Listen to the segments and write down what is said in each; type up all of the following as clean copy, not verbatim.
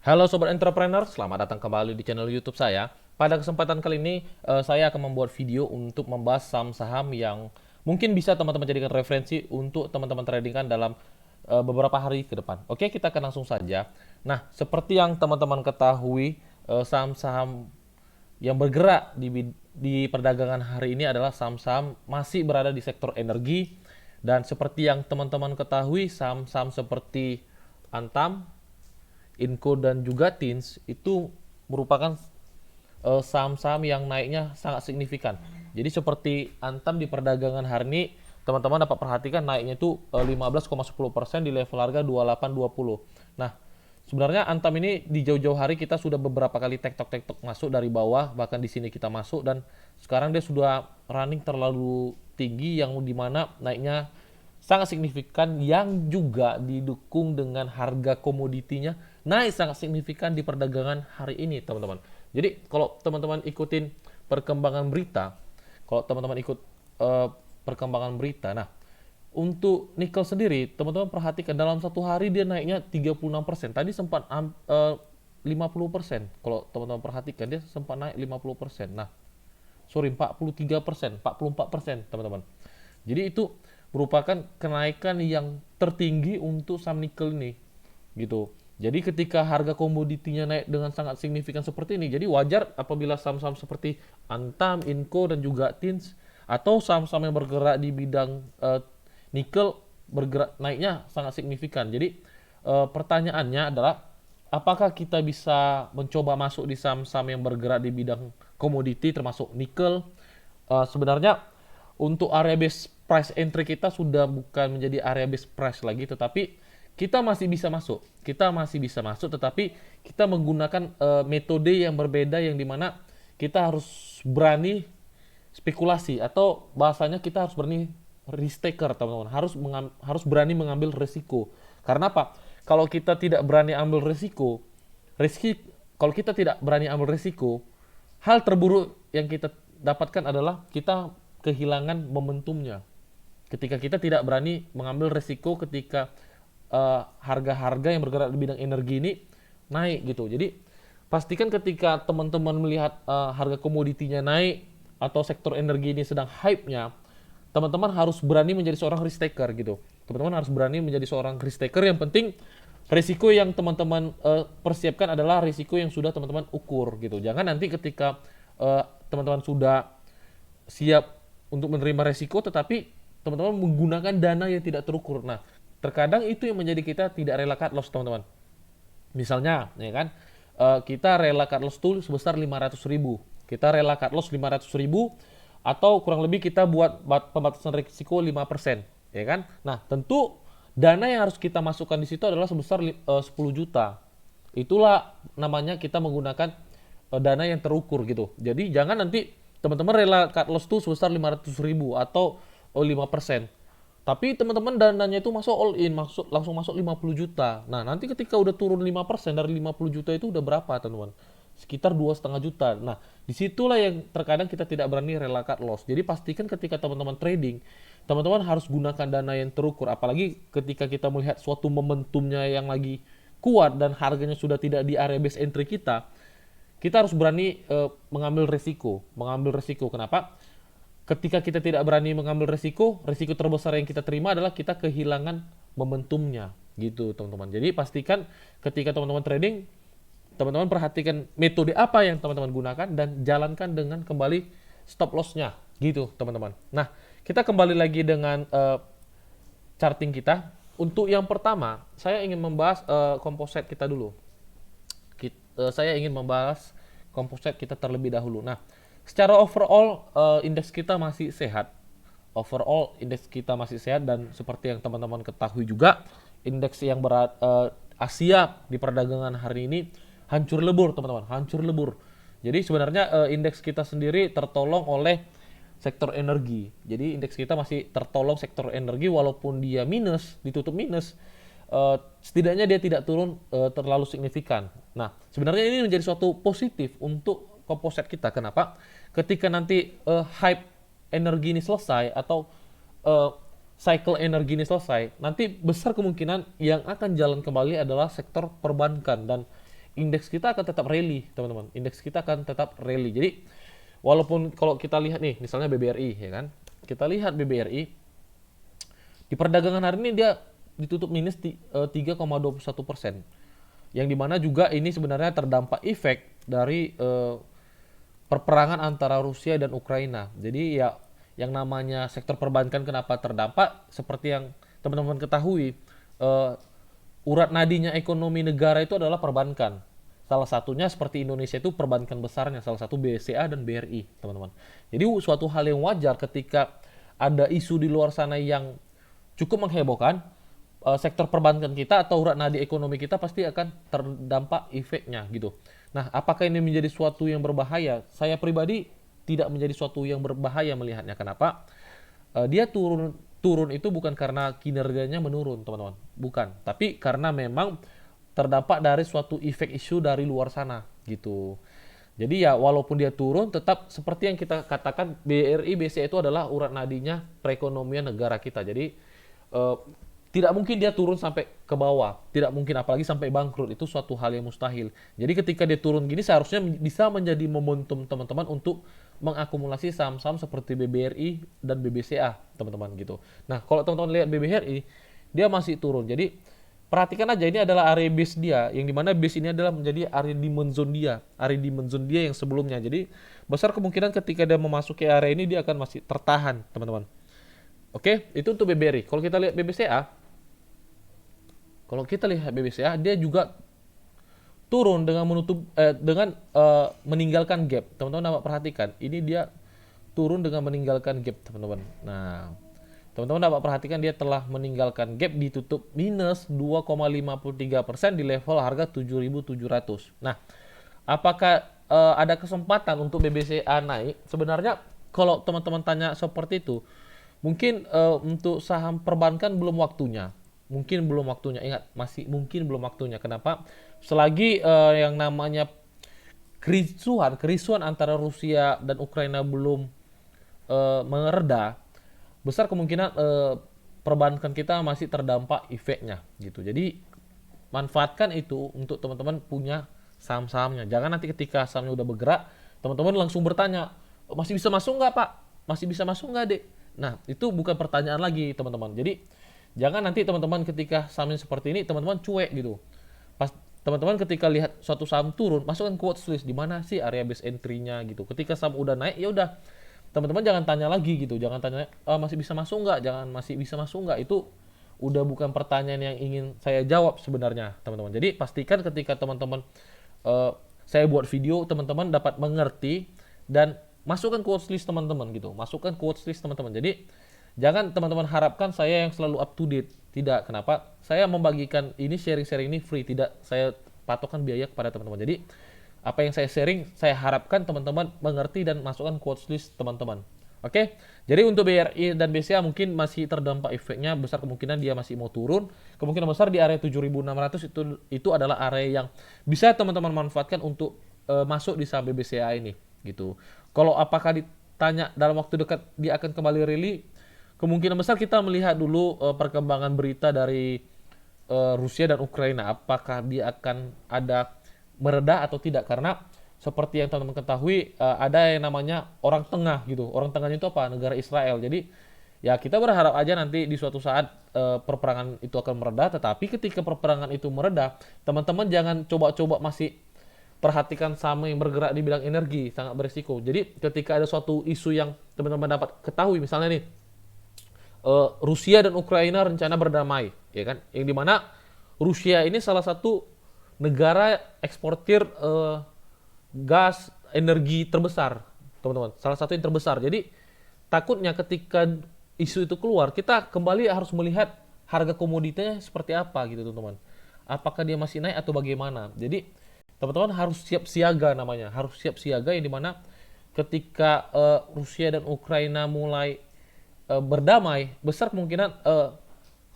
Halo Sobat Entrepreneur, selamat datang kembali di channel YouTube saya. Pada kesempatan kali ini, saya akan membuat video untuk membahas saham-saham yang mungkin bisa teman-teman jadikan referensi untuk teman-teman tradingkan dalam beberapa hari ke depan. Oke, kita akan langsung saja. Nah, seperti yang teman-teman ketahui, saham-saham yang bergerak di perdagangan hari ini adalah saham-saham masih berada di sektor energi. Dan seperti yang teman-teman ketahui, saham-saham seperti Antam, Inco dan juga Tins itu merupakan saham-saham yang naiknya sangat signifikan. Jadi seperti Antam di perdagangan hari ini, teman-teman dapat perhatikan naiknya itu 15,10% di level harga 2820. Nah, sebenarnya Antam ini di jauh-jauh hari kita sudah beberapa kali tektok-tektok masuk dari bawah, bahkan di sini kita masuk dan sekarang dia sudah running terlalu tinggi yang dimana naiknya sangat signifikan yang juga didukung dengan harga komoditinya naik sangat signifikan di perdagangan hari ini, teman-teman. Jadi kalau teman-teman ikutin perkembangan berita, kalau teman-teman ikut perkembangan berita, nah untuk nikel sendiri, teman-teman perhatikan dalam satu hari dia naiknya 36%. Tadi sempat 50%. Kalau teman-teman perhatikan dia sempat naik 50%. Nah, sorry 43%, 44% teman-teman. Jadi itu merupakan kenaikan yang tertinggi untuk saham nikel ini gitu. Jadi ketika harga komoditinya naik dengan sangat signifikan seperti ini, jadi wajar apabila saham-saham seperti Antam, Inco dan juga Tins atau saham-saham yang bergerak di bidang nikel bergerak naiknya sangat signifikan. Jadi pertanyaannya adalah apakah kita bisa mencoba masuk di saham-saham yang bergerak di bidang komoditi termasuk nikel? Sebenarnya untuk area base price entry kita sudah bukan menjadi area base price lagi, tetapi kita masih bisa masuk. Kita masih bisa masuk, tetapi kita menggunakan metode yang berbeda yang dimana kita harus berani spekulasi atau bahasanya kita harus berani risk taker, teman-teman. Harus berani mengambil resiko. Karena apa? Kalau kita tidak berani ambil resiko, kalau kita tidak berani ambil resiko, hal terburuk yang kita dapatkan adalah kita kehilangan momentumnya. Ketika kita tidak berani mengambil resiko ketika harga-harga yang bergerak di bidang energi ini naik gitu. Jadi pastikan ketika teman-teman melihat harga komoditinya naik atau sektor energi ini sedang hype-nya, teman-teman harus berani menjadi seorang risk taker gitu. Teman-teman harus berani menjadi seorang risk taker. Yang penting risiko yang teman-teman persiapkan adalah risiko yang sudah teman-teman ukur gitu. Jangan nanti ketika teman-teman sudah siap untuk menerima resiko tetapi teman-teman menggunakan dana yang tidak terukur. Nah, terkadang itu yang menjadi kita tidak rela cut loss, teman-teman. Misalnya, ya kan, kita rela cut loss tuh sebesar 500.000. Kita rela cut loss 500.000 atau kurang lebih kita buat pembatasan risiko 5%, ya kan? Nah, tentu dana yang harus kita masukkan di situ adalah sebesar 10 juta. Itulah namanya kita menggunakan dana yang terukur gitu. Jadi jangan nanti teman-teman rela cut loss tuh sebesar 500.000 atau 5%. Tapi teman-teman dananya itu masuk all in, langsung masuk 50 juta. Nah, nanti ketika udah turun 5% dari 50 juta itu udah berapa, teman-teman? Sekitar 2,5 juta. Nah, disitulah yang terkadang kita tidak berani rela cut loss. Jadi pastikan ketika teman-teman trading, teman-teman harus gunakan dana yang terukur. Apalagi ketika kita melihat suatu momentumnya yang lagi kuat dan harganya sudah tidak di area base entry kita harus berani mengambil resiko. Mengambil resiko. Kenapa? Ketika kita tidak berani mengambil resiko, resiko terbesar yang kita terima adalah kita kehilangan momentumnya, gitu teman-teman. Jadi pastikan ketika teman-teman trading, teman-teman perhatikan metode apa yang teman-teman gunakan dan jalankan dengan kembali stop loss-nya, gitu teman-teman. Nah, kita kembali lagi dengan charting kita. Untuk yang pertama, saya ingin membahas komposit kita dulu. Saya ingin membahas komposit kita terlebih dahulu. Nah, secara overall indeks kita masih sehat. Overall indeks kita masih sehat dan seperti yang teman-teman ketahui juga, indeks yang berat Asia di perdagangan hari ini hancur lebur, teman-teman, hancur lebur. Jadi sebenarnya indeks kita sendiri tertolong oleh sektor energi. Jadi indeks kita masih tertolong sektor energi walaupun dia minus, ditutup minus. Setidaknya dia tidak turun terlalu signifikan. Nah, sebenarnya ini menjadi suatu positif untuk komposit kita. Kenapa? Ketika nanti hype energi ini selesai atau cycle energi ini selesai, nanti besar kemungkinan yang akan jalan kembali adalah sektor perbankan dan indeks kita akan tetap rally, teman-teman. Indeks kita akan tetap rally. Jadi walaupun kalau kita lihat nih, misalnya BBRI, ya kan, kita lihat BBRI di perdagangan hari ini dia ditutup minus 3,21%, yang dimana juga ini sebenarnya terdampak efek dari perperangan antara Rusia dan Ukraina. Jadi ya yang namanya sektor perbankan kenapa terdampak, seperti yang teman-teman ketahui, urat nadinya ekonomi negara itu adalah perbankan. Salah satunya seperti Indonesia itu perbankan besarnya, salah satu BCA dan BRI, teman-teman. Jadi suatu hal yang wajar ketika ada isu di luar sana yang cukup menghebohkan, sektor perbankan kita atau urat nadi ekonomi kita pasti akan terdampak efeknya gitu. Nah, apakah ini menjadi suatu yang berbahaya? Saya pribadi tidak menjadi suatu yang berbahaya melihatnya. Kenapa? Dia turun itu bukan karena kinerjanya menurun, teman-teman. Bukan, tapi karena memang terdampak dari suatu efek isu dari luar sana gitu. Jadi ya walaupun dia turun, tetap seperti yang kita katakan, BRI, BCA itu adalah urat nadinya perekonomian negara kita. Jadi tidak mungkin dia turun sampai ke bawah, tidak mungkin, apalagi sampai bangkrut, itu suatu hal yang mustahil. Jadi ketika dia turun gini seharusnya bisa menjadi momentum teman-teman untuk mengakumulasi saham-saham seperti BBRI dan BBCA, teman-teman gitu. Nah, kalau teman-teman lihat BBRI, dia masih turun. Jadi perhatikan aja, ini adalah area base dia, yang dimana base ini adalah menjadi area demand zone dia yang sebelumnya. Jadi besar kemungkinan ketika dia memasuki area ini dia akan masih tertahan, teman-teman. Oke, itu untuk BBRI. Kalau kita lihat BBCA, dia juga turun dengan meninggalkan gap. Teman-teman dapat perhatikan, ini dia turun dengan meninggalkan gap, teman-teman. Nah, teman-teman dapat perhatikan dia telah meninggalkan gap, ditutup minus 2,53% di level harga 7.700. Nah, apakah ada kesempatan untuk BBCA naik? Sebenarnya kalau teman-teman tanya seperti itu, mungkin untuk saham perbankan belum waktunya. Mungkin belum waktunya. Ingat, masih mungkin belum waktunya. Kenapa? Selagi yang namanya kerisuan antara Rusia dan Ukraina belum mereda, besar kemungkinan perbankan kita masih terdampak efeknya gitu. Jadi manfaatkan itu untuk teman-teman punya saham-sahamnya. Jangan nanti ketika sahamnya udah bergerak, teman-teman langsung bertanya, masih bisa masuk nggak Pak? Masih bisa masuk nggak Dek? Nah, itu bukan pertanyaan lagi, teman-teman. Jadi jangan nanti teman-teman ketika sahamnya seperti ini, teman-teman cuek gitu. Pas teman-teman ketika lihat suatu saham turun, masukkan ke watchlist, di mana sih area base entry-nya gitu. Ketika saham udah naik, ya udah, teman-teman jangan tanya lagi gitu. Jangan tanya masih bisa masuk nggak, jangan masih bisa masuk nggak. Itu udah bukan pertanyaan yang ingin saya jawab sebenarnya, teman-teman. Jadi pastikan ketika teman-teman saya buat video, teman-teman dapat mengerti dan masukkan ke watchlist teman-teman gitu. Masukkan ke watchlist teman-teman. Jadi jangan teman-teman harapkan saya yang selalu up to date. Tidak. Kenapa? Saya membagikan ini, sharing-sharing ini free. Tidak saya patokan biaya kepada teman-teman. Jadi apa yang saya sharing, saya harapkan teman-teman mengerti dan masukkan ke watchlist teman-teman. Oke? Jadi untuk BRI dan BCA mungkin masih terdampak efeknya, besar kemungkinan dia masih mau turun. Kemungkinan besar di area 7.600 itu adalah area yang bisa teman-teman manfaatkan untuk masuk di saham BCA ini gitu. Kalau apakah ditanya dalam waktu dekat dia akan kembali rally, kemungkinan besar kita melihat dulu perkembangan berita dari Rusia dan Ukraina, apakah dia akan ada mereda atau tidak. Karena seperti yang teman-teman ketahui, ada yang namanya orang tengah gitu. Orang tengahnya itu apa? Negara Israel. Jadi ya kita berharap aja nanti di suatu saat perperangan itu akan mereda. Tetapi ketika perperangan itu mereda, teman-teman jangan coba-coba masih perhatikan saham yang bergerak di bidang energi, sangat berisiko. Jadi ketika ada suatu isu yang teman-teman dapat ketahui, misalnya nih Rusia dan Ukraina rencana berdamai, ya kan? Yang dimana Rusia ini salah satu negara eksportir gas energi terbesar, teman-teman. Salah satu yang terbesar. Jadi takutnya ketika isu itu keluar, kita kembali harus melihat harga komoditinya seperti apa gitu, teman-teman. Apakah dia masih naik atau bagaimana? Jadi teman-teman harus siap siaga namanya, harus siap siaga, yang dimana ketika Rusia dan Ukraina mulai berdamai, besar kemungkinan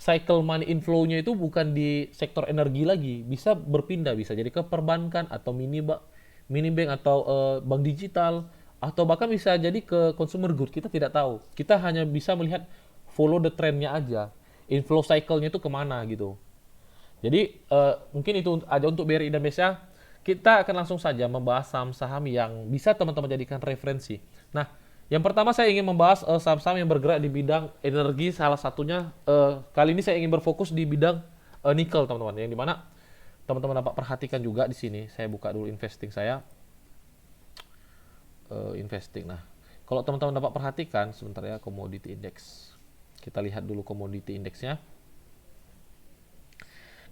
cycle money inflow-nya itu bukan di sektor energi lagi, bisa berpindah, bisa jadi ke perbankan atau mini bank atau bank digital, atau bahkan bisa jadi ke consumer good. Kita tidak tahu, kita hanya bisa melihat follow the trend-nya aja, inflow cycle-nya itu kemana gitu. Jadi mungkin itu aja untuk BRI dan BCA. kita akan langsung saja membahas saham-saham yang bisa teman-teman jadikan referensi. Nah, yang pertama saya ingin membahas saham-saham yang bergerak di bidang energi. Salah satunya kali ini saya ingin berfokus di bidang nikel, teman-teman. Yang dimana teman-teman dapat perhatikan juga di sini. Saya buka dulu investing saya. Investing. Nah, kalau teman-teman dapat perhatikan sebentar ya, commodity index. Kita lihat dulu commodity indexnya.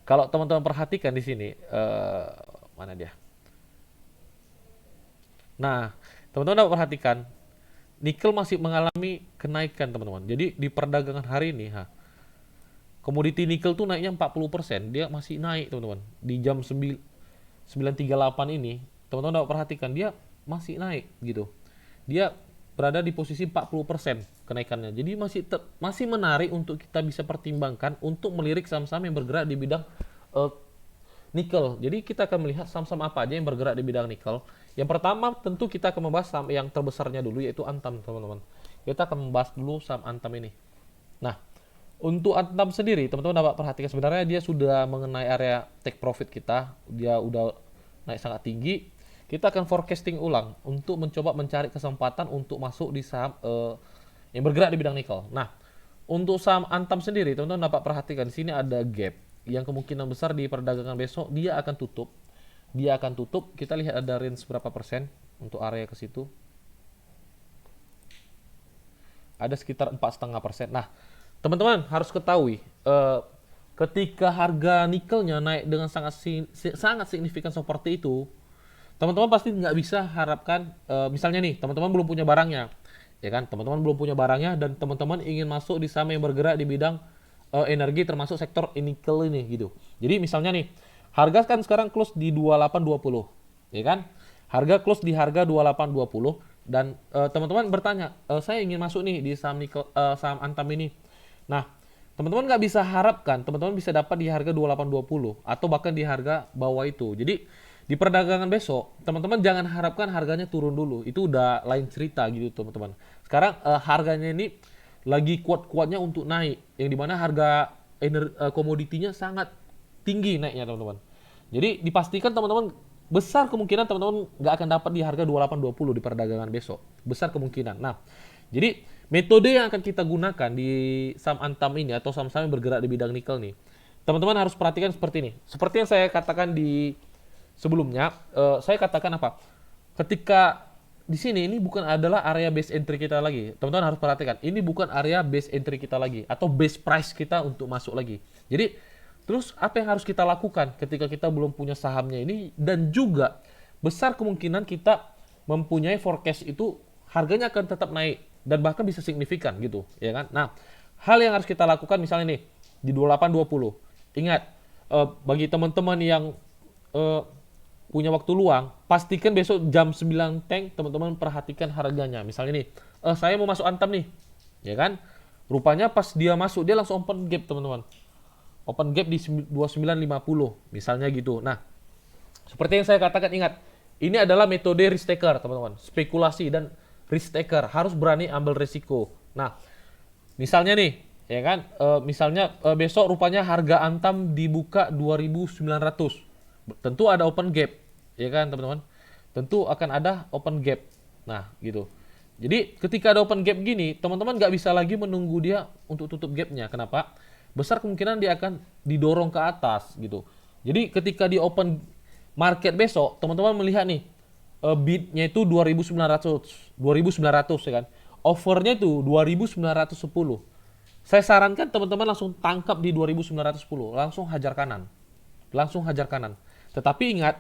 Kalau teman-teman perhatikan di sini, mana dia? Nah, teman-teman dapat perhatikan, nikel masih mengalami kenaikan, teman-teman. Jadi di perdagangan hari ini, komoditi nikel tuh naiknya 40%, dia masih naik, teman-teman. Di jam 9.38 ini, teman-teman dapat perhatikan, dia masih naik gitu. Dia berada di posisi 40% kenaikannya. Jadi masih menarik untuk kita bisa pertimbangkan untuk melirik saham-saham yang bergerak di bidang nikel. Jadi kita akan melihat saham-saham apa aja yang bergerak di bidang nikel. Yang pertama tentu kita akan membahas saham yang terbesarnya dulu, yaitu Antam, teman-teman. Kita akan membahas dulu saham Antam ini. Nah, untuk Antam sendiri, teman-teman dapat perhatikan sebenarnya dia sudah mengenai area take profit kita. Dia udah naik sangat tinggi. Kita akan forecasting ulang untuk mencoba mencari kesempatan untuk masuk di saham yang bergerak di bidang nikel. Nah, untuk saham Antam sendiri, teman-teman dapat perhatikan di sini ada gap yang kemungkinan besar di perdagangan besok dia akan tutup. Dia akan tutup. Kita lihat ada range berapa persen untuk area ke situ. Ada sekitar 4,5%. Nah, teman-teman harus ketahui, ketika harga nikelnya naik dengan sangat signifikan seperti itu, teman-teman pasti nggak bisa harapkan, misalnya nih, teman-teman belum punya barangnya, ya kan? Teman-teman belum punya barangnya dan teman-teman ingin masuk di saham yang bergerak di bidang energi, termasuk sektor nikel ini, gitu. Jadi misalnya nih, harga kan sekarang close di 2820, ya kan? Harga close di harga 2820 dan teman-teman bertanya, saya ingin masuk nih di saham nikel, saham Antam ini. Nah, teman-teman nggak bisa harapkan teman-teman bisa dapat di harga 2820 atau bahkan di harga bawah itu. Jadi di perdagangan besok, teman-teman jangan harapkan harganya turun dulu. Itu udah lain cerita gitu, teman-teman. Sekarang harganya ini lagi kuat-kuatnya untuk naik, yang dimana harga komoditinya sangat tinggi naiknya, teman-teman. Jadi dipastikan teman-teman, besar kemungkinan teman-teman nggak akan dapat di harga 2820 di perdagangan besok. Besar kemungkinan. Nah, jadi metode yang akan kita gunakan di saham Antam ini atau saham-saham yang bergerak di bidang nikel nih, teman-teman harus perhatikan seperti ini. Seperti yang saya katakan di sebelumnya, saya katakan apa? Ketika di sini ini bukan adalah area base entry kita lagi. Teman-teman harus perhatikan, ini bukan area base entry kita lagi atau base price kita untuk masuk lagi. Jadi, terus apa yang harus kita lakukan ketika kita belum punya sahamnya ini, dan juga besar kemungkinan kita mempunyai forecast itu harganya akan tetap naik dan bahkan bisa signifikan gitu, ya kan? Nah, hal yang harus kita lakukan misalnya nih di 2820. Ingat, bagi teman-teman yang punya waktu luang, pastikan besok jam 9 tank teman-teman perhatikan harganya. Misalnya nih, saya mau masuk Antam nih, ya kan? Rupanya pas dia masuk dia langsung open gap, teman-teman. Open gap di 2950, misalnya gitu. Nah, seperti yang saya katakan, ingat, ini adalah metode risk taker, teman-teman. Spekulasi dan risk taker harus berani ambil risiko. Nah, misalnya nih, ya kan? Misalnya besok rupanya harga Antam dibuka 2900. Tentu ada open gap, ya kan, teman-teman? Tentu akan ada open gap. Nah, gitu. Jadi ketika ada open gap gini, teman-teman nggak bisa lagi menunggu dia untuk tutup gapnya. Kenapa? Besar kemungkinan dia akan didorong ke atas gitu. Jadi ketika di open market besok, teman-teman melihat nih, bidnya itu 2900 ya kan. Offernya itu 2910. Saya sarankan teman-teman langsung tangkap di 2910, langsung hajar kanan. Langsung hajar kanan. Tetapi ingat,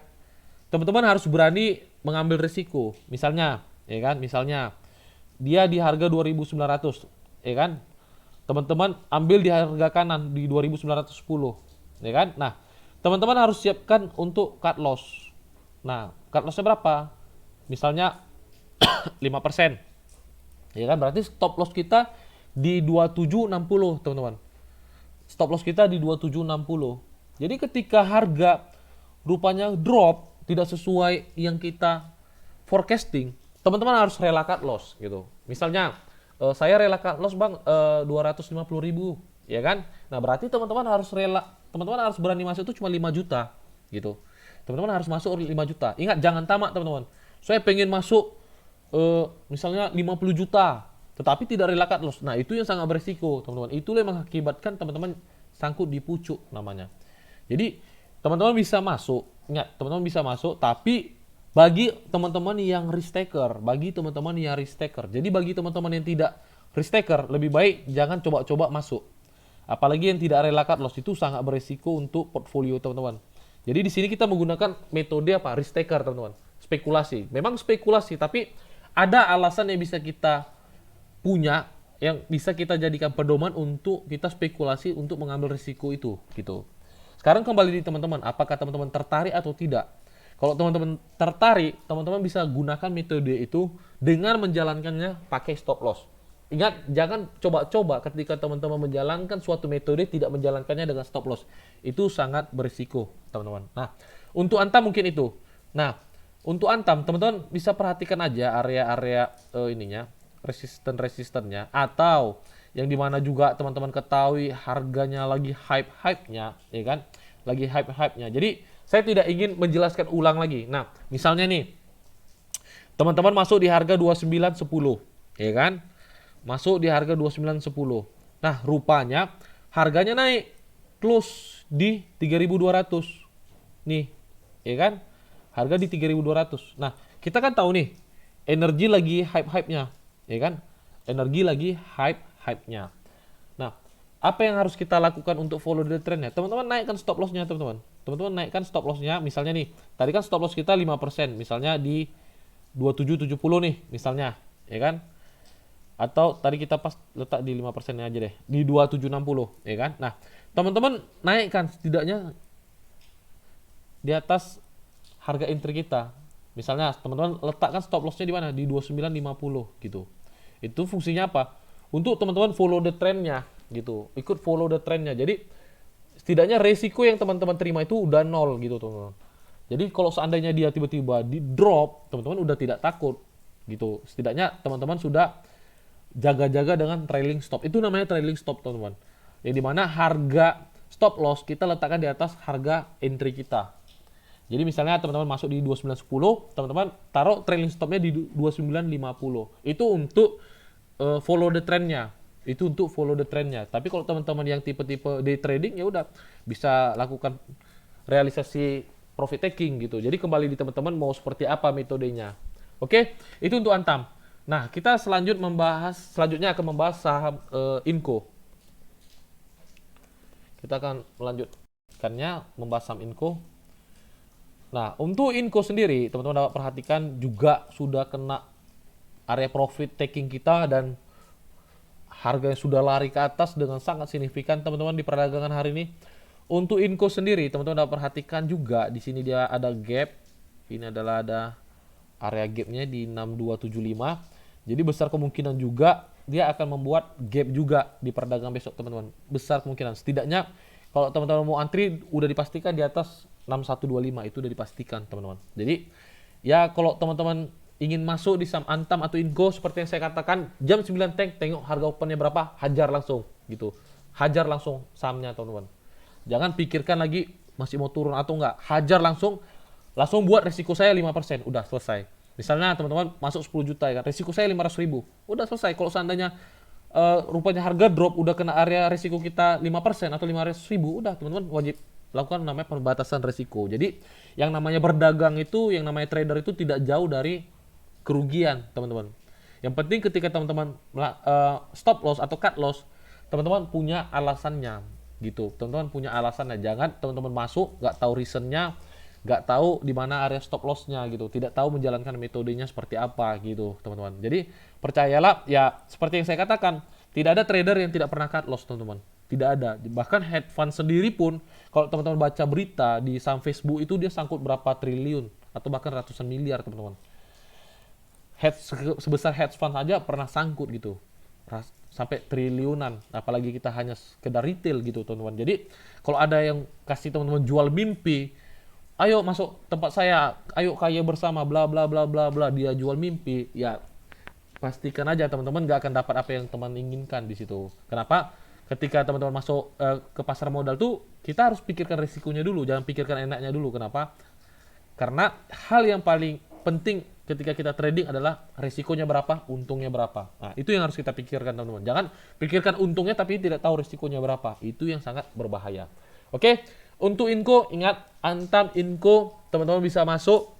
teman-teman harus berani mengambil risiko. Misalnya, ya kan? Misalnya dia di harga 2900, ya kan? Teman-teman ambil di harga kanan di 2910, ya kan? Nah, teman-teman harus siapkan untuk cut loss. Nah, cut lossnya berapa? Misalnya 5%. Ya kan? Berarti stop loss kita di 2760, teman-teman. Stop loss kita di 2760. Jadi ketika harga rupanya drop tidak sesuai yang kita forecasting, teman-teman harus rela cut loss gitu. Misalnya saya rela cut loss bang 250.000, ya kan? Nah berarti teman-teman harus rela, teman-teman harus berani masuk itu cuma 5 juta gitu. teman-teman harus masuk 5 juta. Ingat, jangan tamak teman-teman. Saya pengen masuk misalnya 50 juta, tetapi tidak rela cut loss. Nah, itu yang sangat beresiko, teman-teman. Itulah yang mengakibatkan teman-teman sangkut di pucuk namanya. Jadi, teman-teman bisa masuk, ingat, teman-teman bisa masuk, tapi bagi teman-teman yang risk taker, jadi bagi teman-teman yang tidak risk taker, lebih baik jangan coba-coba masuk. Apalagi yang tidak rela cut loss, itu sangat beresiko untuk portfolio teman-teman. Jadi di sini kita menggunakan metode apa? Risk taker, teman-teman. Spekulasi. Memang spekulasi, tapi ada alasan yang bisa kita punya, yang bisa kita jadikan pedoman untuk kita spekulasi untuk mengambil risiko itu, gitu. Sekarang kembali di teman-teman, apakah teman-teman tertarik atau tidak? Kalau teman-teman tertarik, teman-teman bisa gunakan metode itu dengan menjalankannya pakai stop loss. Ingat, jangan coba-coba ketika teman-teman menjalankan suatu metode tidak menjalankannya dengan stop loss. Itu sangat berisiko, teman-teman. Nah, untuk Antam mungkin itu. Nah, untuk Antam, teman-teman bisa perhatikan aja area-area resisten-resistennya, atau yang dimana juga teman-teman ketahui harganya lagi hype-hype-nya, ya kan? Lagi hype-hype-nya. Jadi, saya tidak ingin menjelaskan ulang lagi. Nah, misalnya nih, teman-teman masuk di harga 29.10, ya kan? Masuk di harga 29.10. Nah, rupanya harganya naik, close di 3.200. Nih, ya kan? Harga di 3.200. Nah, kita kan tahu nih, energi lagi hype-hype-nya, ya kan? Energi lagi hype-hype-nya. Nah, apa yang harus kita lakukan untuk follow the trend-nya? Teman-teman naikkan stop loss-nya, teman-teman. Teman-teman naikkan stop loss-nya, misalnya nih, tadi kan stop loss kita 5%, misalnya di 27.70 nih, misalnya, ya kan? Atau tadi kita pas letak di 5% aja deh, di 2760, ya kan? Nah, teman-teman naikkan setidaknya di atas harga entry kita. Misalnya teman-teman letakkan stop loss-nya di mana? Di 2950 gitu. Itu fungsinya apa? Untuk teman-teman follow the trend-nya gitu. Ikut follow the trend-nya. Jadi setidaknya resiko yang teman-teman terima itu udah nol gitu, teman-teman. Jadi kalau seandainya dia tiba-tiba di drop, teman-teman udah tidak takut gitu. Setidaknya teman-teman sudah jaga-jaga dengan trailing stop. Itu namanya trailing stop, teman-teman. Yang dimana harga stop loss kita letakkan di atas harga entry kita. Jadi misalnya teman-teman masuk di 2910, teman-teman taruh trailing stopnya di 2950. Itu untuk follow the trendnya. Itu untuk follow the trendnya. Tapi kalau teman-teman yang tipe-tipe day trading, ya udah bisa lakukan realisasi profit taking gitu. Jadi kembali di teman-teman mau seperti apa metodenya. Oke, itu untuk Antam. Nah, kita selanjutnya akan membahas saham Inco. Kita akan melanjutkannya membahas saham Inco. Nah, untuk Inco sendiri, teman-teman dapat perhatikan juga sudah kena area profit taking kita dan harganya sudah lari ke atas dengan sangat signifikan, teman-teman, di perdagangan hari ini. Untuk Inco sendiri, teman-teman dapat perhatikan juga di sini dia ada gap. Ini adalah ada area gapnya di 6275. Jadi besar kemungkinan juga dia akan membuat gap juga di perdagangan besok, teman-teman. Besar kemungkinan. Setidaknya kalau teman-teman mau antri udah dipastikan di atas 6125, itu udah dipastikan, teman-teman. Jadi ya kalau teman-teman ingin masuk di saham Antam atau Inco seperti yang saya katakan, jam 9 tengok harga opennya berapa, hajar langsung gitu. Hajar langsung sahamnya, teman-teman. Jangan pikirkan lagi masih mau turun atau enggak. Hajar langsung buat resiko saya 5%, udah selesai. Misalnya teman-teman masuk 10 juta ya kan, resiko saya 500.000, udah selesai. Kalau seandainya rupanya harga drop udah kena area resiko kita 5% atau 500.000, udah teman-teman wajib lakukan namanya pembatasan resiko. Jadi yang namanya berdagang itu, yang namanya trader itu tidak jauh dari kerugian, teman-teman. Yang penting ketika teman-teman stop loss atau cut loss, teman-teman punya alasannya gitu. Teman-teman punya alasannya. Jangan teman-teman masuk nggak tahu reasonnya, nggak tahu di mana area stop loss-nya gitu, tidak tahu menjalankan metodenya seperti apa gitu, teman-teman. Jadi percayalah, ya seperti yang saya katakan, tidak ada trader yang tidak pernah cut loss, teman-teman. Tidak ada. Bahkan hedge fund sendiri pun, kalau teman-teman baca berita di saham Facebook itu dia sangkut berapa triliun atau bahkan ratusan miliar, teman-teman. Sebesar hedge fund saja pernah sangkut gitu, sampai triliunan, apalagi kita hanya sekedar retail gitu, teman-teman. Jadi kalau ada yang kasih teman-teman jual mimpi, ayo masuk tempat saya, ayo kaya bersama, bla bla bla bla bla, dia jual mimpi, ya pastikan aja teman-teman gak akan dapat apa yang teman inginkan di situ. Kenapa? Ketika teman-teman masuk ke pasar modal tuh, kita harus pikirkan risikonya dulu, jangan pikirkan enaknya dulu. Kenapa? Karena hal yang paling penting ketika kita trading adalah resikonya berapa, untungnya berapa. Nah, itu yang harus kita pikirkan teman-teman. Jangan pikirkan untungnya tapi tidak tahu resikonya berapa. Itu yang sangat berbahaya. Oke, untuk Inco, ingat Antam Inco teman-teman bisa masuk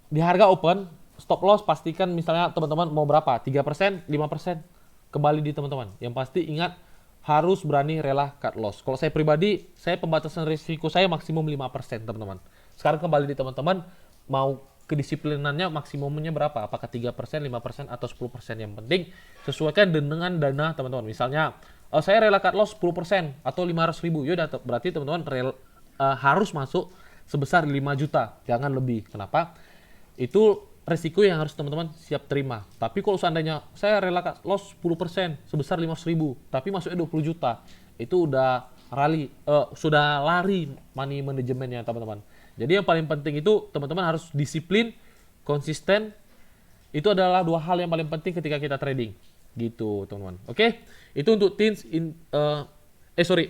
di harga open. Stop loss pastikan misalnya teman-teman mau berapa, 3%, 5%, kembali di teman-teman. Yang pasti ingat harus berani rela cut loss. Kalau saya pribadi, saya pembatasan risiko saya maksimum 5% teman-teman. Sekarang kembali di teman-teman, mau kedisiplinannya maksimumnya berapa? Apakah 3%, 5%, atau 10%? Yang penting sesuaikan dengan dana teman-teman. Misalnya, saya rela cut loss 10% atau 500.000. Yaudah, berarti teman-teman harus masuk sebesar 5 juta, jangan lebih. Kenapa? Itu resiko yang harus teman-teman siap terima. Tapi kalau seandainya saya rela loss 10% sebesar 500.000, tapi masuknya 20 juta, itu udah sudah lari money manajemennya teman-teman. Jadi yang paling penting itu teman-teman harus disiplin, konsisten. Itu adalah dua hal yang paling penting ketika kita trading. Gitu teman-teman. Oke, itu untuk teens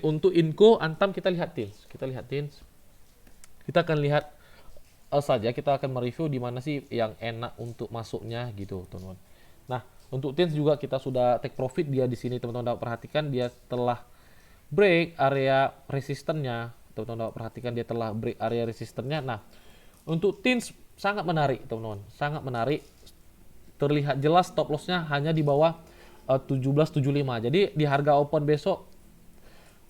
untuk Inco, Antam kita lihat teens. Kita akan lihat saja, kita akan mereview di mana sih yang enak untuk masuknya gitu teman-teman. Nah, untuk teens juga kita sudah take profit. Dia di sini teman-teman dapat perhatikan dia telah break area resistennya. Teman-teman dapat perhatikan dia telah break area resistennya. Nah, untuk teens sangat menarik teman-teman, sangat menarik. Terlihat jelas stop lossnya hanya di bawah 1775. Jadi di harga open besok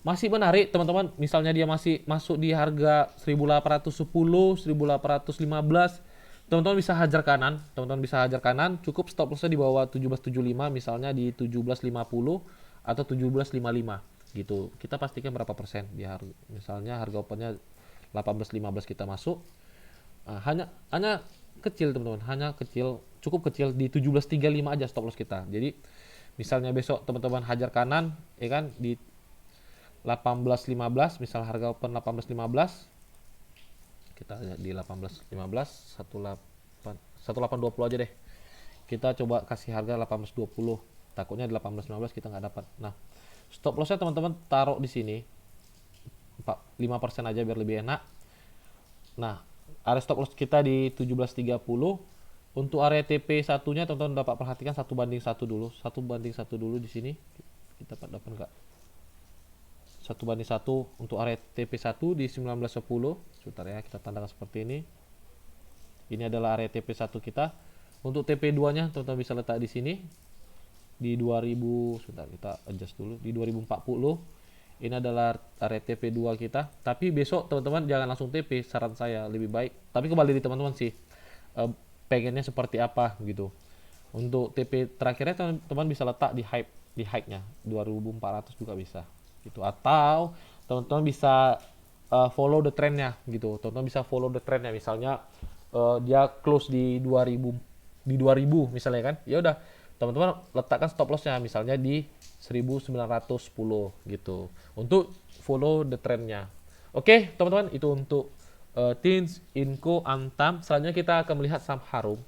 masih menarik teman-teman. Misalnya dia masih masuk di harga 1810, 1815, teman-teman bisa hajar kanan, cukup stop lossnya di bawah 1775, misalnya di 1750 atau 1755 gitu. Kita pastikan berapa persen di harga, misalnya harga opennya 1815 kita masuk. Hanya kecil teman-teman, cukup kecil di 1735 aja stop loss kita. Jadi misalnya besok teman-teman hajar kanan ya kan di 1815, misal harga open 1815, kita di 1815, 1820 aja deh. Kita coba kasih harga 1820, takutnya di 1815 kita nggak dapat. Nah, stop lossnya teman-teman taruh di sini 5% aja biar lebih enak. Nah, area stop loss kita di 1730. Untuk area TP satunya teman-teman dapat perhatikan 1:1 dulu. 1:1 dulu di sini. Kita dapat enggak? 1:1 untuk area TP1 di 1910. Sebentar ya, kita tandangkan seperti ini. Ini adalah area TP1 kita. Untuk TP2 nya teman-teman bisa letak di sini di 2000. Sebentar, kita adjust dulu di 2040. Ini adalah area TP2 kita. Tapi besok teman-teman jangan langsung TP, saran saya lebih baik. Tapi kembali di teman-teman sih, pengennya seperti apa gitu. Untuk TP terakhirnya teman-teman bisa letak di high-nya 2400 juga bisa gitu. Atau teman-teman bisa follow the trendnya gitu. Teman-teman bisa follow the trendnya, misalnya dia close di 2000 misalnya kan, ya udah teman-teman letakkan stop lossnya misalnya di 1910 gitu untuk follow the trendnya. Oke teman-teman, itu untuk teens, Inco, Antam. Selanjutnya kita akan melihat saham Harum.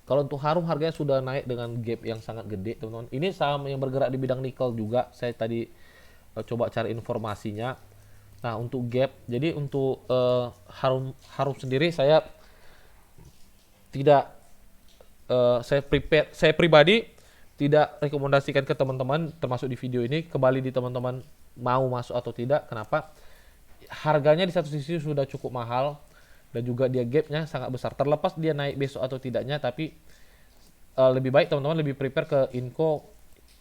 Kalau untuk Harum harganya sudah naik dengan gap yang sangat gede teman-teman. Ini saham yang bergerak di bidang nikel juga. Saya tadi coba cari informasinya. Nah untuk gap, jadi untuk Harum sendiri saya tidak saya pribadi tidak rekomendasikan ke teman-teman, termasuk di video ini. Kembali di teman-teman mau masuk atau tidak. Kenapa? Harganya di satu sisi sudah cukup mahal dan juga dia gapnya sangat besar. Terlepas dia naik besok atau tidaknya, tapi lebih baik teman-teman lebih prepare ke Inco,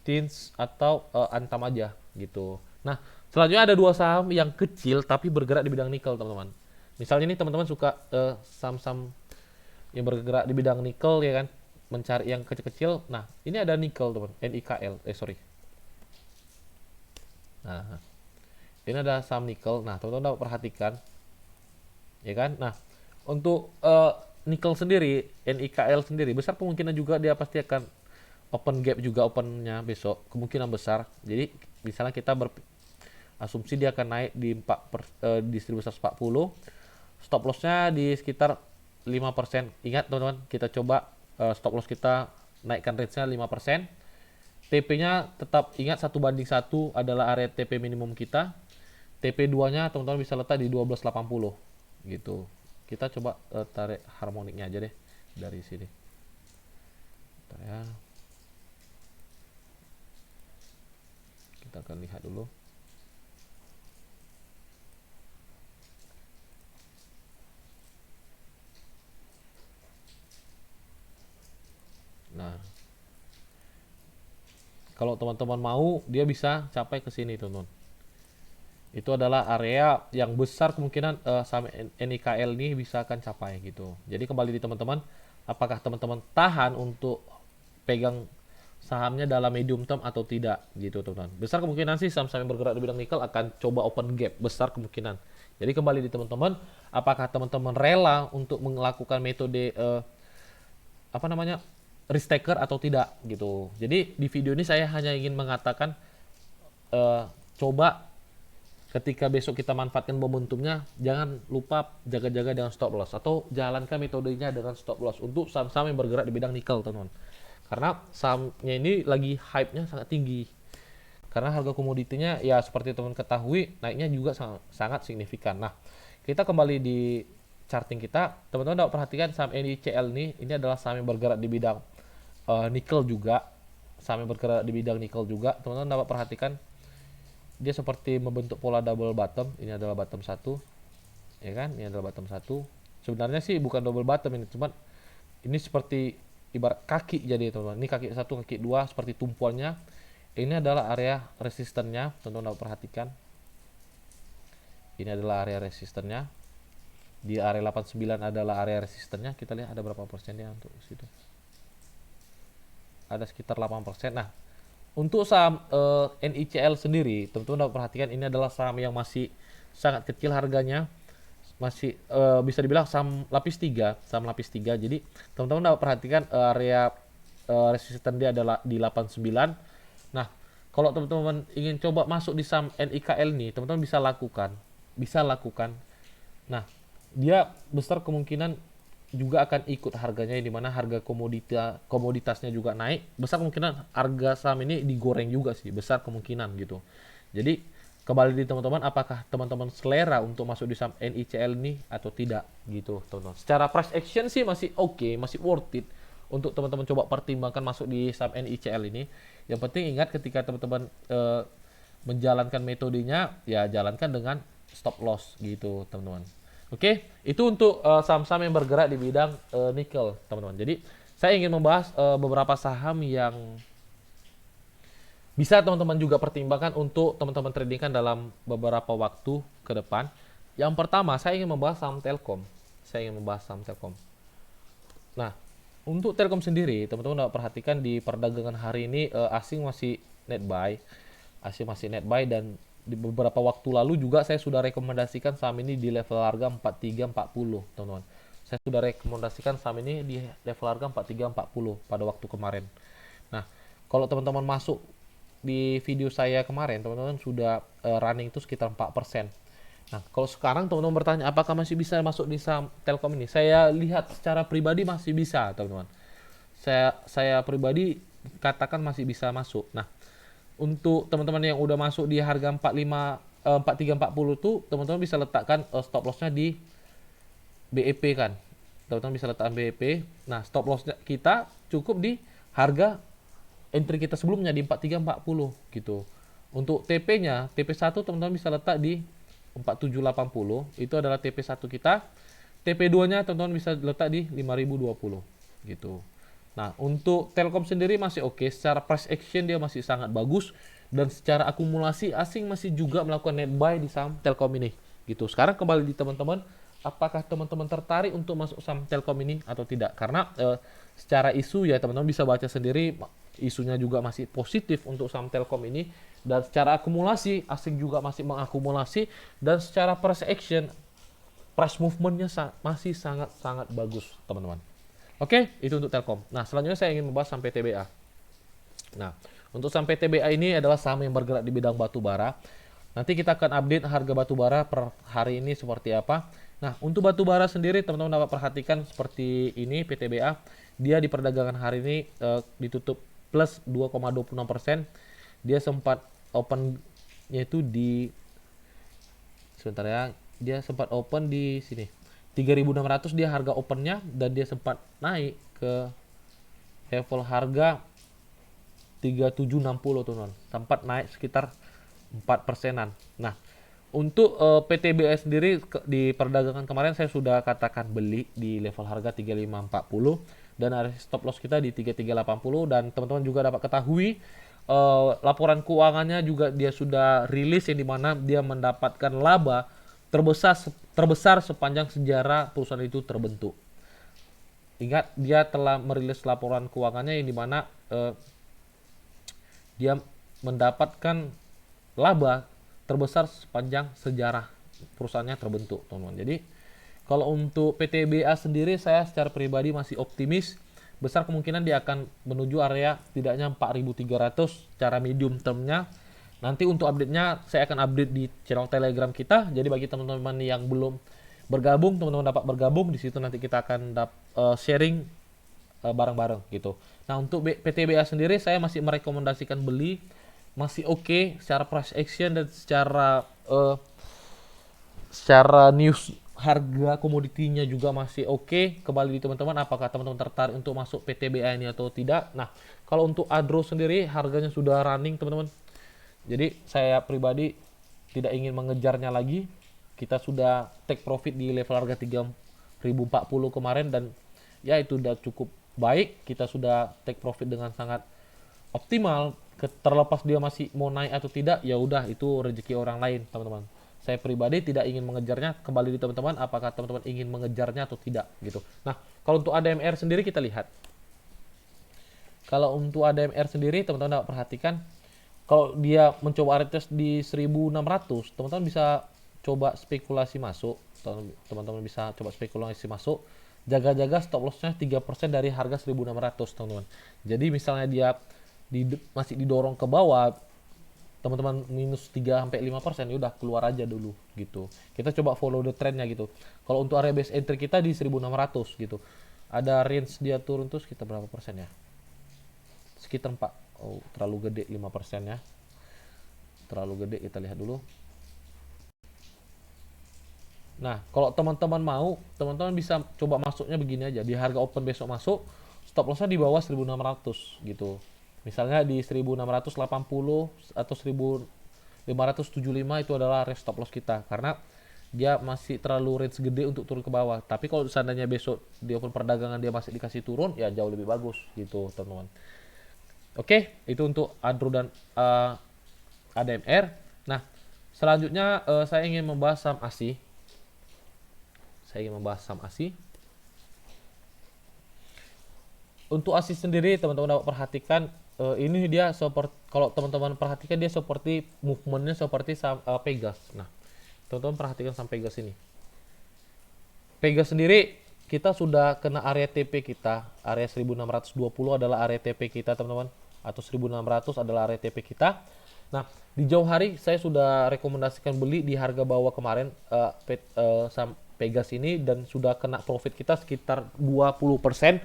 Teens atau Antam aja gitu. Nah selanjutnya ada dua saham yang kecil tapi bergerak di bidang nikel teman-teman. Misalnya ini teman-teman suka saham-saham yang bergerak di bidang nikel ya kan, mencari yang kecil-kecil. Nah ini ada nikel teman, NIKL, Nah ini ada saham nikel. Nah teman-teman dapat perhatikan ya kan. Nah untuk nikel sendiri, NIKL sendiri besar kemungkinan juga dia pasti akan open gap juga, opennya besok kemungkinan besar. Jadi misalnya kita berasumsi dia akan naik di 1140, stop lossnya di sekitar 5%. Ingat teman-teman, kita coba stop loss kita naikkan range-nya 5%. TP-nya tetap ingat 1:1 adalah area TP minimum kita. TP2-nya teman-teman bisa letak di 1280 gitu. Kita coba tarik harmoniknya aja deh dari sini. Bentar ya. Kita akan lihat dulu. Nah, kalau teman-teman mau, dia bisa capai ke sini, teman-teman. Itu adalah area yang besar kemungkinan saham NIKL ini bisa akan capai gitu. Jadi kembali di teman-teman, apakah teman-teman tahan untuk pegang sahamnya dalam medium term atau tidak gitu, teman-teman. Besar kemungkinan sih saham-saham yang bergerak di bidang nikel akan coba open gap, besar kemungkinan. Jadi kembali di teman-teman, apakah teman-teman rela untuk melakukan metode apa namanya, risk taker atau tidak gitu. Jadi di video ini saya hanya ingin mengatakan coba ketika besok kita manfaatkan momentumnya, jangan lupa jaga-jaga dengan stop loss atau jalankan metodenya dengan stop loss untuk saham-saham yang bergerak di bidang nikel, teman-teman. Karena sahamnya ini lagi hype-nya sangat tinggi. Karena harga komoditinya ya seperti teman ketahui naiknya juga sangat signifikan. Nah, kita kembali di charting kita, teman-teman dapat perhatikan saham NICL ini adalah saham yang bergerak di bidang nikel juga, saham yang bergerak di bidang nikel juga. Teman-teman dapat perhatikan dia seperti membentuk pola double bottom. Ini adalah bottom 1, ya kan? Ini adalah bottom 1. Sebenarnya sih bukan double bottom ini, cuman ini seperti ibarat kaki jadi, teman-teman. Ini kaki 1, kaki 2 seperti tumpuannya. Ini adalah area resistennya, teman-teman dapat perhatikan. Ini adalah area resistennya. Di area 89 adalah area resistennya. Kita lihat ada berapa persennya untuk situ. Ada sekitar 8%. Nah, untuk saham NICL sendiri, teman-teman dapat perhatikan ini adalah saham yang masih sangat kecil harganya, masih bisa dibilang saham lapis 3, saham lapis 3. Jadi teman-teman dapat perhatikan area resisten dia adalah di 89. Nah, kalau teman-teman ingin coba masuk di saham NIKL ini, teman-teman bisa lakukan. Nah, dia besar kemungkinan juga akan ikut harganya, di mana harga komoditasnya juga naik. Besar kemungkinan harga saham ini digoreng juga sih, besar kemungkinan gitu. Jadi kembali di teman-teman, apakah teman-teman selera untuk masuk di saham NICL ini atau tidak gitu, teman-teman. Secara price action sih masih oke, masih worth it untuk teman-teman coba pertimbangkan masuk di saham NICL ini. Yang penting ingat ketika teman-teman menjalankan metodenya, ya jalankan dengan stop loss gitu, teman-teman. Oke, itu untuk saham-saham yang bergerak di bidang nikel, teman-teman. Jadi saya ingin membahas beberapa saham yang bisa teman-teman juga pertimbangkan untuk teman-teman tradingkan dalam beberapa waktu ke depan. Yang pertama, saya ingin membahas saham Telkom. Nah, untuk Telkom sendiri, teman-teman dapat perhatikan di perdagangan hari ini asing masih net buy. Dan di beberapa waktu lalu juga saya sudah rekomendasikan saham ini di level harga 4340, teman-teman. Saya sudah rekomendasikan saham ini di level harga 4340 pada waktu kemarin. Nah, kalau teman-teman masuk di video saya kemarin, teman-teman sudah running itu sekitar 4%. Nah, kalau sekarang teman-teman bertanya apakah masih bisa masuk di saham Telkom ini? Saya lihat secara pribadi masih bisa, teman-teman. Saya pribadi katakan masih bisa masuk. Nah, untuk teman-teman yang udah masuk di harga 4340 tuh, teman-teman bisa letakkan stop lossnya di BEP kan. Teman-teman bisa letakkan BEP. Nah, stop lossnya kita cukup di harga entry kita sebelumnya di 4340 gitu. Untuk TP-nya, TP1 teman-teman bisa letak di 4780. Itu adalah TP1 kita. TP2-nya teman-teman bisa letak di 5020 gitu. Nah, untuk Telkom sendiri masih oke. Secara price action dia masih sangat bagus, dan secara akumulasi asing masih juga melakukan net buy di saham Telkom ini gitu. Sekarang kembali di teman-teman, apakah teman-teman tertarik untuk masuk saham Telkom ini atau tidak? Karena secara isu ya teman-teman bisa baca sendiri, isunya juga masih positif untuk saham Telkom ini, dan secara akumulasi asing juga masih mengakumulasi, dan secara price action price movementnya masih sangat-sangat bagus, teman-teman. Oke, itu untuk Telkom. Nah, selanjutnya saya ingin membahas saham PTBA. Nah, untuk saham PTBA ini adalah saham yang bergerak di bidang batu bara. Nanti kita akan update harga batu bara per hari ini seperti apa. Nah, untuk batu bara sendiri teman-teman dapat perhatikan seperti ini PTBA. Dia di perdagangan hari ini ditutup plus 2,26%. Dia sempat open yaitu di Sebentar ya, dia sempat open di sini 3.600 dia harga opennya, dan dia sempat naik ke level harga 3760 teman-teman, sempat naik sekitar 4%-an. Nah, untuk PTBA sendiri di perdagangan kemarin saya sudah katakan beli di level harga 3540, dan area stop loss kita di 3380. Dan teman-teman juga dapat ketahui laporan keuangannya juga dia sudah rilis, yang dimana dia mendapatkan laba terbesar sepanjang sejarah perusahaan itu terbentuk. Ingat, dia telah merilis laporan keuangannya yang dimana dia mendapatkan laba terbesar sepanjang sejarah perusahaannya terbentuk, teman-teman. Jadi kalau untuk PTBA sendiri, saya secara pribadi masih optimis. Besar kemungkinan dia akan menuju area tidaknya 4.300 secara medium termnya. Nanti untuk update-nya saya akan update di channel Telegram kita. Jadi bagi teman-teman yang belum bergabung, teman-teman dapat bergabung di situ, nanti kita akan sharing bareng-bareng gitu. Nah, untuk PTBA sendiri saya masih merekomendasikan beli, masih oke secara price action dan secara news harga komoditinya juga masih oke. Kembali di teman-teman, apakah teman-teman tertarik untuk masuk PTBA ini atau tidak. Nah, kalau untuk Adro sendiri harganya sudah running, teman-teman. Jadi saya pribadi tidak ingin mengejarnya lagi. Kita sudah take profit di level harga 3.040 kemarin, dan ya itu udah cukup baik. Kita sudah take profit dengan sangat optimal. Terlepas dia masih mau naik atau tidak, ya udah itu rezeki orang lain, teman-teman. Saya pribadi tidak ingin mengejarnya. Kembali di teman-teman, apakah teman-teman ingin mengejarnya atau tidak gitu. Nah, kalau untuk ADMR sendiri kita lihat. Kalau untuk ADMR sendiri teman-teman dapat perhatikan, kalau dia mencoba retest di 1.600, teman-teman bisa coba spekulasi masuk. Teman-teman bisa coba spekulasi masuk. Jaga-jaga stop lossnya 3% dari harga 1.600, teman-teman. Jadi misalnya dia masih didorong ke bawah, teman-teman minus 3-5%, ya udah keluar aja dulu gitu. Kita coba follow the trendnya gitu. Kalau untuk area base entry kita di 1.600 gitu. Ada range dia turun tuh sekitar berapa persen ya? Sekitar 4. Oh, terlalu gede 5% ya. Terlalu gede, kita lihat dulu. Nah, kalau teman-teman mau, teman-teman bisa coba masuknya begini aja. Di harga open besok masuk, stop lossnya di bawah 1.600 gitu. Misalnya di 1.680 atau 1.575 itu adalah range stop loss kita, karena dia masih terlalu range gede untuk turun ke bawah. Tapi kalau seandainya besok di open perdagangan dia masih dikasih turun, ya jauh lebih bagus gitu, teman-teman. Oke, itu untuk Adro dan ADMR. Nah, selanjutnya saya ingin membahas saham ASI. Untuk ASI sendiri, teman-teman dapat perhatikan, ini dia seperti, kalau teman-teman perhatikan dia seperti movementnya seperti Pegas. Nah, teman-teman perhatikan saham Pegas ini. Pegas sendiri kita sudah kena area TP kita, area 1620 adalah area TP kita, teman-teman, atau 1600 adalah area TP kita. Nah, di jauh hari saya sudah rekomendasikan beli di harga bawah kemarin saham Pegas ini, dan sudah kena profit kita sekitar 20%.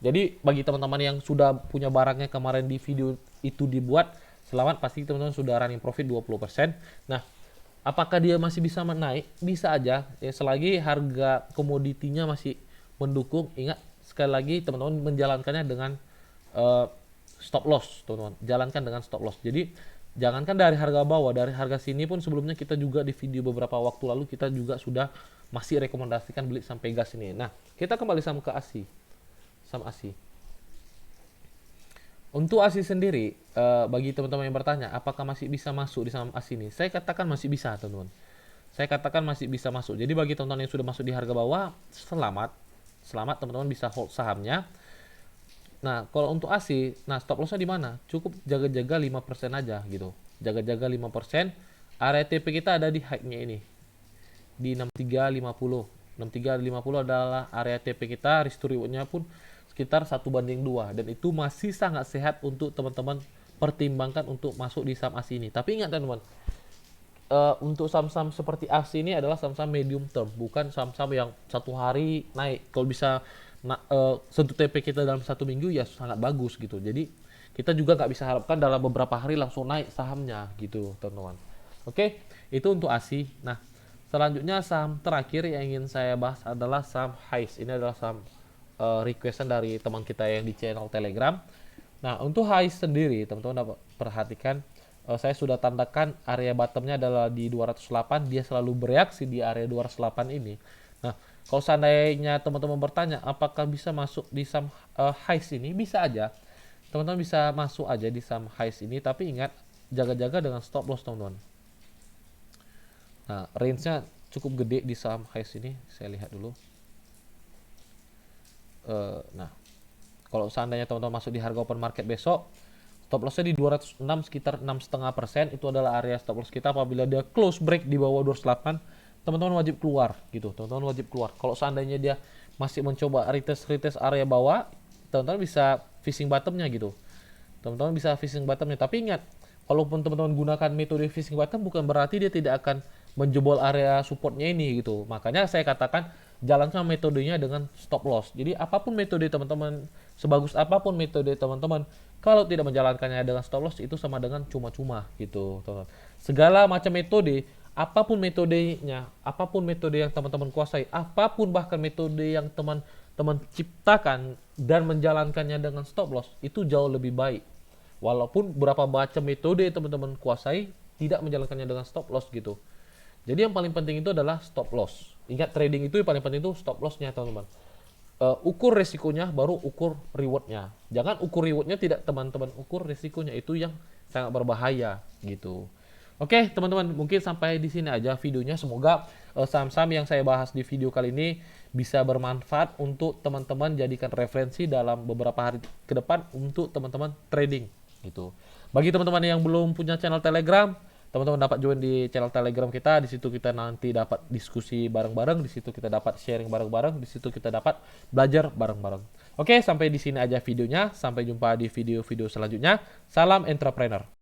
Jadi bagi teman-teman yang sudah punya barangnya kemarin di video itu dibuat, selamat, pasti teman-teman sudah running profit 20%. Nah, apakah dia masih bisa menaik? Bisa aja ya, selagi harga komoditinya masih mendukung. Ingat, sekali lagi teman-teman menjalankannya dengan stop loss, teman-teman. Jalankan dengan stop loss. Jadi jangankan dari harga bawah, dari harga sini pun sebelumnya kita juga di video beberapa waktu lalu kita juga sudah masih rekomendasikan beli sampai gas ini. Nah, kita kembali sama ke ASI. Saham ASI. Untuk ASI sendiri, bagi teman-teman yang bertanya, apakah masih bisa masuk di saham ASI ini? Saya katakan masih bisa, teman-teman. Saya katakan masih bisa masuk. Jadi bagi teman-teman yang sudah masuk di harga bawah, selamat. Selamat, teman-teman bisa hold sahamnya. Nah, kalau untuk ASI, nah stop lossnya di mana? Cukup jaga-jaga 5% aja gitu. Jaga-jaga 5%. Area TP kita ada di high-nya ini. Di 6350. 6350 adalah area TP kita. Risk to reward-nya pun sekitar 1:2, dan itu masih sangat sehat untuk teman-teman pertimbangkan untuk masuk di saham ASI ini. Tapi ingat teman-teman, untuk saham-saham seperti ASI ini adalah saham-saham medium term, bukan saham-saham yang satu hari naik. Kalau bisa sentuh TP kita dalam 1 minggu, ya sangat bagus gitu. Jadi kita juga nggak bisa harapkan dalam beberapa hari langsung naik sahamnya gitu, teman-teman. Oke, itu untuk ASI. Nah, Selanjutnya saham terakhir yang ingin saya bahas adalah saham HICE. Ini adalah saham requestan dari teman kita yang di channel Telegram. Nah, untuk HICE sendiri, teman-teman dapat perhatikan, saya sudah tandakan area bottomnya adalah di 208. Dia selalu bereaksi di area 208 ini. Nah, kalau seandainya teman-teman bertanya apakah bisa masuk di saham HICE ini, bisa aja. Teman-teman bisa masuk aja di saham HICE ini, tapi ingat jaga-jaga dengan stop loss, teman-teman. Nah, range-nya cukup gede di saham HICE ini. Saya lihat dulu. Nah, kalau seandainya teman-teman masuk di harga open market besok, stop lossnya di 206 sekitar 6,5%. Itu adalah area stop loss kita. Apabila dia close break di bawah 208, teman-teman wajib keluar gitu. Teman-teman wajib keluar. Kalau seandainya dia masih mencoba retest area bawah, teman-teman bisa fishing bottomnya gitu. Teman-teman bisa fishing bottomnya. Tapi ingat, walaupun teman-teman gunakan metode fishing bottom, bukan berarti dia tidak akan menjebol area supportnya ini gitu. Makanya saya katakan jalankan metodenya dengan stop loss. Jadi apapun metode teman-teman, sebagus apapun metode teman-teman, kalau tidak menjalankannya dengan stop loss, itu sama dengan cuma-cuma gitu, teman-teman. Segala macam metode, apapun metodenya, apapun metode yang teman-teman kuasai, apapun bahkan metode yang teman-teman ciptakan dan menjalankannya dengan stop loss, itu jauh lebih baik. Walaupun berapa macam metode teman-teman kuasai, tidak menjalankannya dengan stop loss gitu. Jadi yang paling penting itu adalah stop loss. Ingat, trading itu yang paling penting itu stop lossnya, teman-teman. Ukur resikonya, baru ukur rewardnya. Jangan ukur rewardnya, tidak teman-teman ukur resikonya, itu yang sangat berbahaya gitu. Oke, teman-teman, mungkin sampai di sini aja videonya. Semoga saham-saham yang saya bahas di video kali ini bisa bermanfaat untuk teman-teman, jadikan referensi dalam beberapa hari ke depan untuk teman-teman trading gitu. Bagi teman-teman yang belum punya channel Telegram, teman-teman dapat join di channel Telegram kita. Di situ kita nanti dapat diskusi bareng-bareng, di situ kita dapat sharing bareng-bareng, di situ kita dapat belajar bareng-bareng. Oke, sampai di sini aja videonya. Sampai jumpa di video-video selanjutnya. Salam entrepreneur.